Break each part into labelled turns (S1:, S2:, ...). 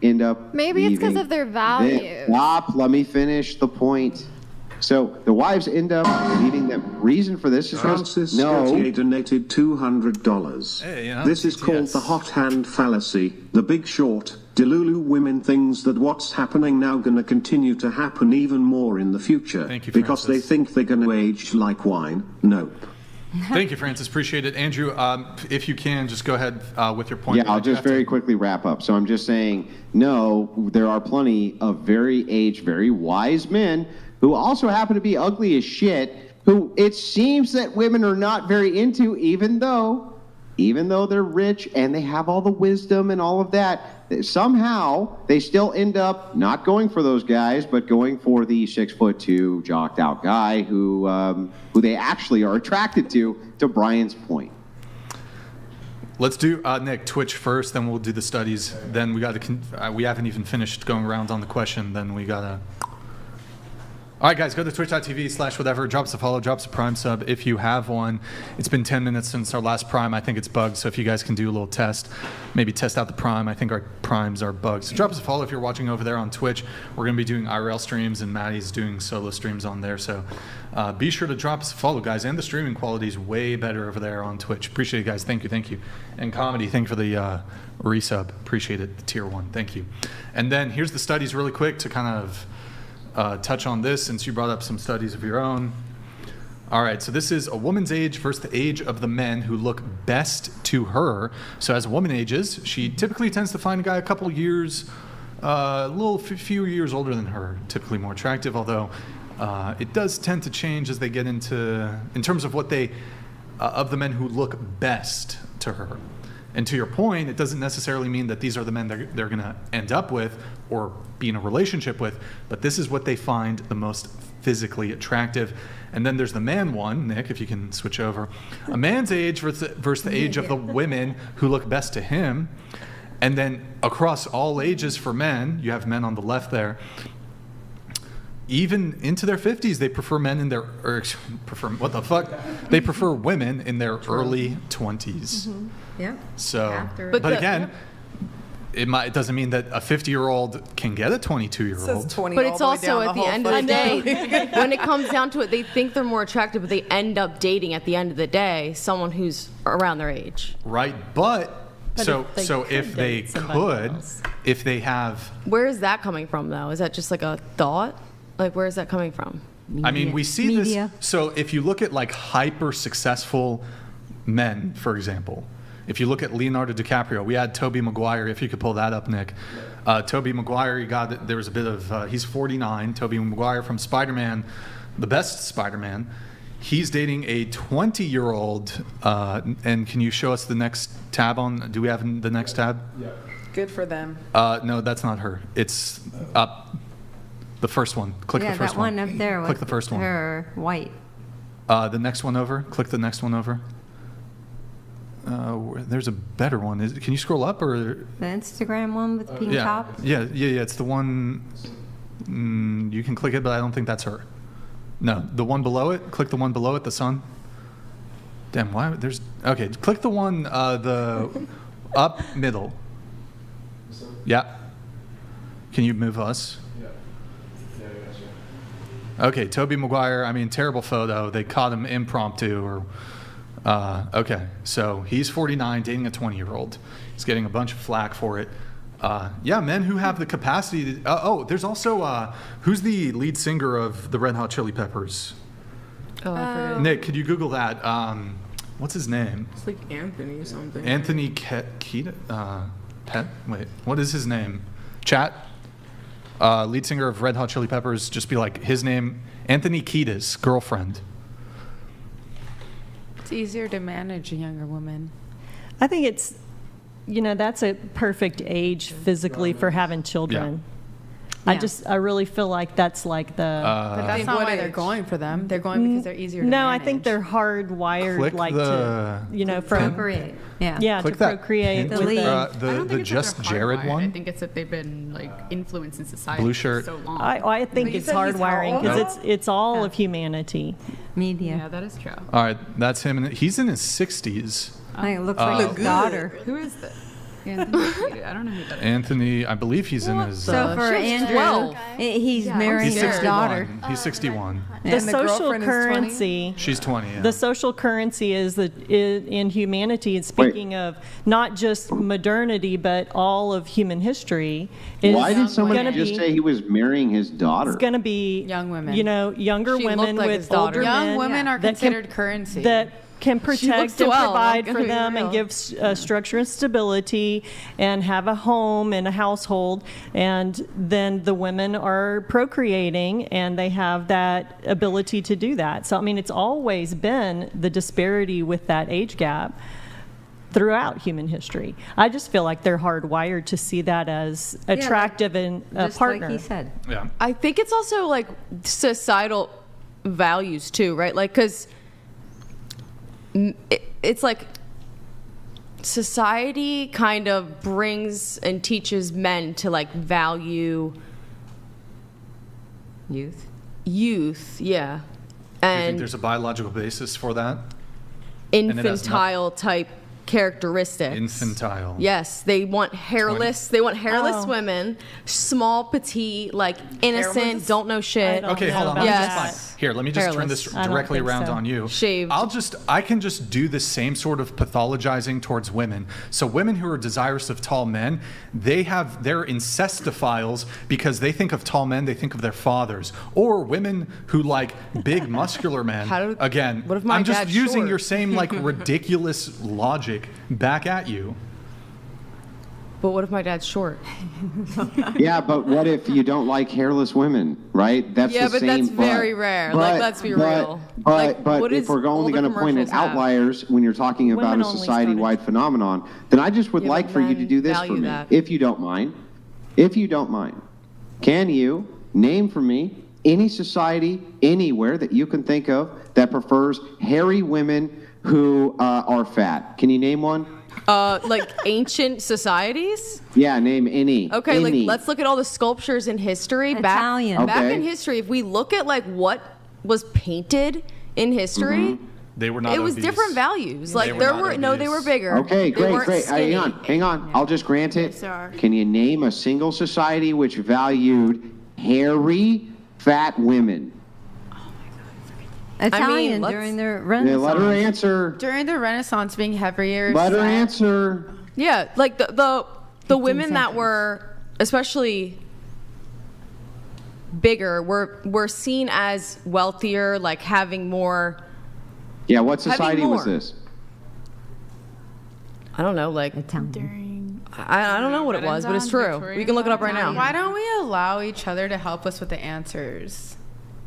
S1: end up
S2: Maybe it's because
S1: leaving
S2: of their values.
S1: Stop, let me finish the point. So the wives end up leaving them. Reason for this is
S3: Francis
S1: no.
S3: Gautier donated $200.
S4: Hey, you know,
S3: This is called the hot hand fallacy, the Big Short. Delulu women thinks that what's happening now gonna continue to happen even more in the future.
S4: Thank you,
S3: because they
S4: Francis.
S3: think they're gonna age like wine. Nope.
S4: Thank you, Francis. Appreciate it. Andrew, if you can, just go ahead with your point.
S1: Yeah, I'll just very quickly wrap up. So I'm just saying, no, there are plenty of very aged, very wise men who also happen to be ugly as shit, who it seems that women are not very into, even though they're rich and they have all the wisdom and all of that. Somehow they still end up not going for those guys, but going for the 6'2" jocked out guy who they actually are attracted to Brian's point.
S4: Let's do Nick Twitch first, then we'll do the studies. Then we got to. We haven't even finished going around on the question. Then we gotta. All right, guys, go to twitch.tv/whatever. Drop us a follow, drop us a Prime sub if you have one. It's been 10 minutes since our last Prime. I think it's bugged, so if you guys can do a little test, maybe test out the Prime. I think our Primes are bugged. So drop us a follow if you're watching over there on Twitch. We're going to be doing IRL streams, and Maddie's doing solo streams on there. So be sure to drop us a follow, guys. And the streaming quality is way better over there on Twitch. Appreciate it, guys. Thank you, thank you. And Comedy, thank you for the resub. Appreciate it, the tier 1. Thank you. And then here's the studies really quick to kind of touch on this since you brought up some studies of your own. All right, so this is a woman's age versus the age of the men who look best to her. So as a woman ages, she typically tends to find a guy a couple years, few years older than her, typically more attractive, although it does tend to change as they get in terms of what they, of the men who look best to her. And to your point, it doesn't necessarily mean that these are the men they're going to end up with or be in a relationship with, but this is what they find the most physically attractive. And then there's the man one, Nick, if you can switch over. A man's age versus the age of the women who look best to him. And then across all ages for men, you have men on the left there, even into their 50s, they prefer men in their, They prefer women in their early 20s.
S5: Mm-hmm. Yeah.
S4: So, but again, it doesn't mean that a 50-year-old can get a 22-year-old.
S2: But it's also at the end of the day, when it comes down to it, they think they're more attractive, but they end up dating at the end of the day someone who's around their age.
S4: Right, but if they have.
S2: Where is that coming from, though? Is that just like a thought? Like, where is that coming from?
S4: I mean, we see this. So if you look at like hyper successful men, for example, if you look at Leonardo DiCaprio, we had Tobey Maguire. If you could pull that up, Nick. Tobey Maguire, there was a bit of, he's 49. Tobey Maguire from Spider-Man, the best Spider-Man. He's dating a 20-year-old. And can you show us the next tab on? Do we have the next tab?
S6: Yeah. Good for them.
S4: No, that's not her. It's up. The first one. Click the first one.
S5: Yeah, that one up there.
S4: Click the first one.
S5: Her white.
S4: The next one over. Click the next one over. There's a better one. Can you scroll up or?
S5: The Instagram one with pink top?
S4: Yeah. It's the one. You can click it, but I don't think that's her. No, the one below it. Click the one below it, the sun. Damn, why? Okay, click the one, the up middle. Yeah. Can you move us? Okay, Tobey Maguire, I mean, terrible photo. They caught him impromptu. Okay, so he's 49, dating a 20-year-old. He's getting a bunch of flack for it. Men who have the capacity to... there's also... who's the lead singer of the Red Hot Chili Peppers?
S2: Oh, I forget.
S4: Nick, could you Google that? What's his name?
S6: It's like Anthony something.
S4: Anthony Kiedis? Wait, what is his name? Chat? Lead singer of Red Hot Chili Peppers, just be like, his name, Anthony Kiedis, girlfriend.
S7: It's easier to manage a younger woman.
S8: I think it's, that's a perfect age physically for having children.
S7: Yeah.
S8: I really feel like that's like the...
S7: but that's not why they're going for them. They're going because they're easier to manage.
S8: I think they're hardwired to
S5: procreate.
S8: Yeah, to procreate.
S4: The Just Jared one?
S9: I think it's that they've been like influenced in society
S4: Blue shirt.
S9: for so long.
S8: I think it's hardwiring because it's all of humanity.
S5: Media.
S9: Yeah, that is true.
S4: All right, that's him. He's in his 60s.
S5: I think it looks like his daughter.
S9: Who is this? I don't know who that is.
S4: Anthony, I believe he's in his.
S5: So for Andrew,
S2: 12.
S5: he's marrying
S4: He's
S5: his
S4: 61.
S5: daughter.
S4: He's 61.
S8: The
S6: And the
S8: social
S6: girlfriend is 20?
S8: currency.
S4: She's 20. Yeah.
S8: The social currency is in humanity. And speaking of not just modernity, but all of human history. Is
S1: Why did somebody
S8: gonna
S1: just
S8: be-
S1: say he was marrying his daughter?
S8: It's going to be
S7: Young women.
S8: You know, younger
S2: She
S8: women
S2: looked like his
S8: with
S2: daughter.
S8: older
S7: Young
S8: men
S7: women are
S8: that can-
S7: considered currency.
S8: that can
S2: looks
S8: protect and
S2: 12,
S8: provide
S2: I'm
S8: for
S2: gonna be
S8: them and
S2: real.
S8: give structure and stability and have a home and a household. And then the women are procreating and they have that ability to do that. So, I mean, it's always been the disparity with that age gap throughout human history. I just feel like they're hardwired to see that as attractive in a
S5: Just
S8: partner.
S5: like he said.
S4: Yeah.
S2: I think it's also like societal values too, right? Like, because it's like society kind of brings and teaches men to like value youth, yeah,
S4: Do you think
S2: and
S4: there's a biological basis for that? it has
S2: infantile type characteristics.
S4: Infantile.
S2: Yes, they want hairless. They want hairless
S8: Oh.
S2: women, small, petite, like innocent,
S6: Hairless?
S2: don't know shit.
S8: don't
S4: Okay,
S8: know
S4: hold on.
S8: about
S2: Yes.
S8: that.
S4: Fine. Here, let me just turn
S2: Hairless.
S4: this
S8: I don't
S4: directly
S8: think
S4: around
S8: so.
S4: on you.
S2: Shaved.
S4: I can just do the same sort of pathologizing towards women. So women who are desirous of tall men, they're incestophiles because they think of tall men, they think of their fathers. Or women who like big muscular men. Again,
S2: what if my
S4: I'm just
S2: dad's
S4: using
S2: short?
S4: your same like ridiculous logic back at you.
S2: But what if my dad's short?
S1: Yeah, but what if you don't like hairless women, right? That's
S2: Yeah,
S1: the
S2: but
S1: same.
S2: that's very rare. Like, let's be real. Like,
S1: But
S2: what
S1: if
S2: is
S1: we're
S2: all
S1: only
S2: the
S1: going to point at
S2: commercials have?
S1: outliers when you're talking about
S8: Women
S1: a
S8: only
S1: society-wide phenomenon, then I just would
S2: Yeah,
S1: like
S2: but
S1: for you to
S2: men
S1: do this
S2: value
S1: for me,
S2: that.
S1: if you don't mind. If you don't mind, can you name for me any society anywhere that you can think of that prefers hairy women who are fat? Can you name one?
S2: Like ancient societies?
S1: Yeah, name any.
S2: Okay,
S1: any.
S2: like let's look at all the sculptures in history.
S5: Italian.
S2: Back
S1: Okay.
S2: in history, if we look at like what was painted in history,
S1: Mm-hmm.
S4: They were not
S2: it was
S4: obese.
S2: different values. Like
S4: were
S2: there
S4: not
S2: were they were
S4: obese.
S2: bigger.
S1: Okay,
S2: They
S1: great,
S2: weren't
S1: great.
S2: skinny.
S1: Hang on. I'll just grant it.
S6: Sorry.
S1: Can you name a single society which valued hairy, fat women?
S5: Italian
S2: let's-
S5: during the
S1: Yeah,
S5: Renaissance.
S1: let her answer.
S7: During the Renaissance, being heavier.
S1: Let her
S7: fat-
S1: answer.
S2: Yeah, like the women that
S5: centuries.
S2: were especially bigger were seen as wealthier, like having more.
S1: Yeah, what society was
S2: more.
S1: this?
S2: I don't know, like
S5: Italian.
S2: I don't know what it was, but it's true. We can look it up right now.
S7: Why don't we allow each other to help us with the answers?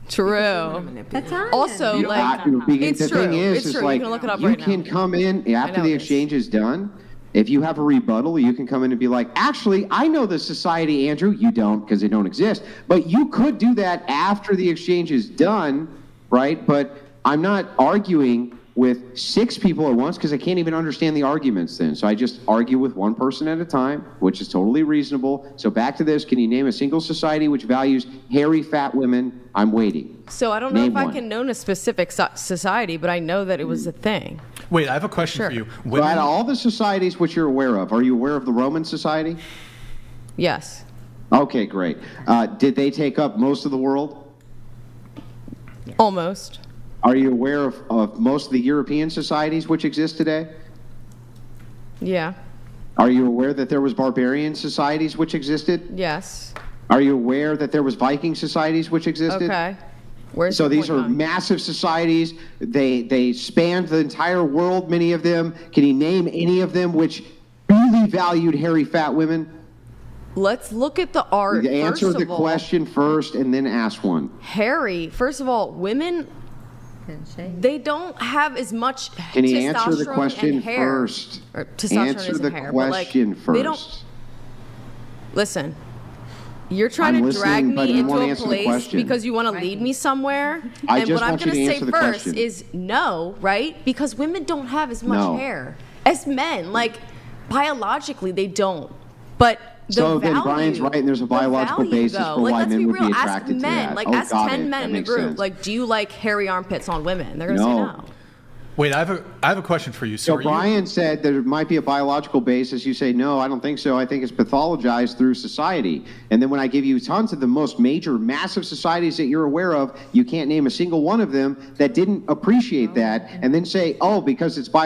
S2: True.
S5: Italian.
S2: Also,
S1: You
S2: like
S1: got- the
S2: it's
S1: thing
S2: true.
S1: is,
S2: It's true.
S1: like
S2: You can look it up
S1: you
S2: right now.
S1: can come in after
S2: know
S1: the
S2: it is.
S1: exchange is done. If you have a rebuttal, you can come in and be like, actually, I know the society, Andrew. You don't because they don't exist. But you could do that after the exchange is done, right? But I'm not arguing with 6 people at once because I can't even understand the arguments then. So I just argue with one person at a time, which is totally reasonable. So back to this. Can you name a single society which values hairy, fat women? I'm waiting.
S2: So I don't know
S1: Name
S2: if I
S1: one.
S2: can name a specific society, but I know that it was a thing.
S4: Wait, I have a question for you.
S1: So out of all the societies which you're aware of, are you aware of the Roman society?
S2: Yes.
S1: Okay, great. Did they take up most of the world?
S2: Almost.
S1: Are you aware of most of the European societies which exist today?
S2: Yeah.
S1: Are you aware that there was barbarian societies which existed?
S2: Yes.
S1: Are you aware that there was Viking societies which existed?
S2: Okay. Where's
S1: So
S2: the
S1: these
S2: point
S1: are
S2: gone?
S1: massive societies. They spanned the entire world, many of them. Can you name any of them which really valued hairy, fat women?
S2: Let's look at the art.
S1: Answer
S2: first
S1: the
S2: of all.
S1: question first and then ask one.
S2: Harry, first of all, women, they don't have as much
S1: Can you
S2: testosterone
S1: answer the question
S2: and hair.
S1: first?
S2: Or testosterone
S1: Answer
S2: isn't
S1: the
S2: hair, but, like,
S1: question
S2: they don't.
S1: first.
S2: Listen, you're trying
S1: I'm
S2: to drag
S1: listening, but
S2: me
S1: you
S2: into
S1: won't
S2: a
S1: answer the
S2: place
S1: question.
S2: because you want to lead me somewhere.
S1: I
S2: and
S1: just
S2: what I'm
S1: want you
S2: going
S1: to
S2: to say
S1: answer the
S2: first
S1: question.
S2: is no, right? Because women don't have as much
S1: No.
S2: hair as men. Like, biologically, they don't. But the
S1: So
S2: value,
S1: then Brian's right, and there's a
S2: the
S1: biological
S2: value,
S1: basis
S2: though.
S1: for
S2: Like,
S1: why
S2: let's
S1: men
S2: be
S1: would be
S2: real.
S1: attracted to
S2: ask men.
S1: that.
S2: Like,
S1: Oh,
S2: ask
S1: got
S2: 10
S1: it.
S2: men
S1: That
S2: in the
S1: makes
S2: group.
S1: sense.
S2: Like, do you like hairy armpits on women? They're going to say no.
S4: Wait, I have a question for you.
S1: So Brian said there might be a biological basis. You say, no, I don't think so. I think it's pathologized through society. And then when I give you tons of the most major, massive societies that you're aware of, you can't name a single one of them that didn't appreciate that and then say, oh, because it's biological.